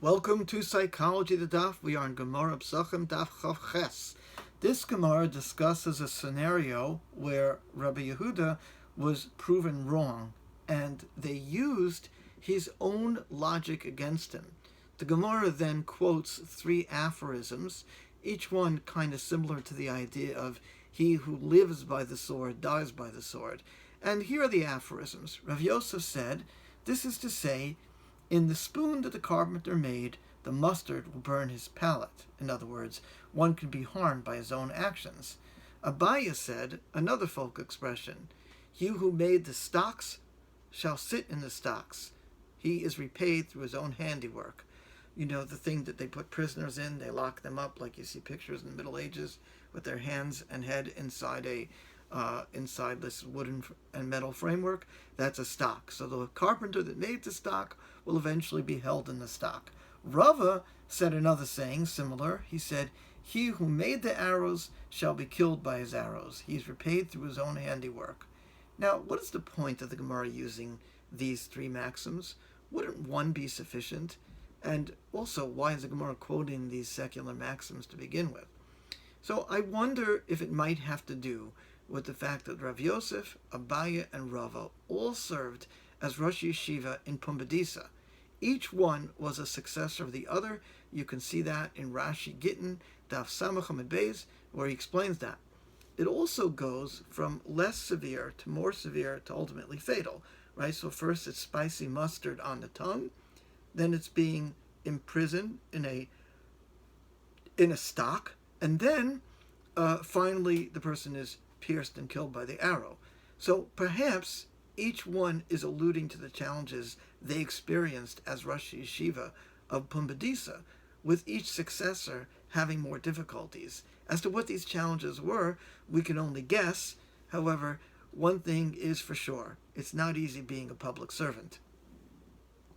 Welcome to Psychology the Daf. We are in Gemara Pesachim Daf Chav Ches. This Gemara discusses a scenario where Rabbi Yehuda was proven wrong, and they used his own logic against him. The Gemara then quotes three aphorisms, each one kind of similar to the idea of he who lives by the sword dies by the sword. And here are the aphorisms. Rav Yosef said, this is to say, in the spoon that the carpenter made, the mustard will burn his palate. In other words, one can be harmed by his own actions. Abaye said, another folk expression, he who made the stocks shall sit in the stocks. He is repaid through his own handiwork. You know, the thing that they put prisoners in, they lock them up, like you see pictures in the Middle Ages, with their hands and head inside this wooden and metal framework. That's a stock. So the carpenter that made the stock will eventually be held in the stock. Rava said another saying similar. He said, he who made the arrows shall be killed by his arrows. He is repaid through his own handiwork. Now, what is the point of the Gemara using these three maxims? Wouldn't one be sufficient? And also, why is the Gemara quoting these secular maxims to begin with? So I wonder if it might have to do with the fact that Rav Yosef, Abaye, and Rava all served as Rosh Yeshiva in Pumbedisa. Each one was a successor of the other. You can see that in Rashi Gittin, Daf Samach Amud Beis, where he explains that. It also goes from less severe to more severe to ultimately fatal, right? So first it's spicy mustard on the tongue, then it's being imprisoned in a stock, and then finally the person is pierced and killed by the arrow. So perhaps each one is alluding to the challenges they experienced as Rosh Yeshiva of Pumbedisa, with each successor having more difficulties. As to what these challenges were, we can only guess. However, one thing is for sure, it's not easy being a public servant.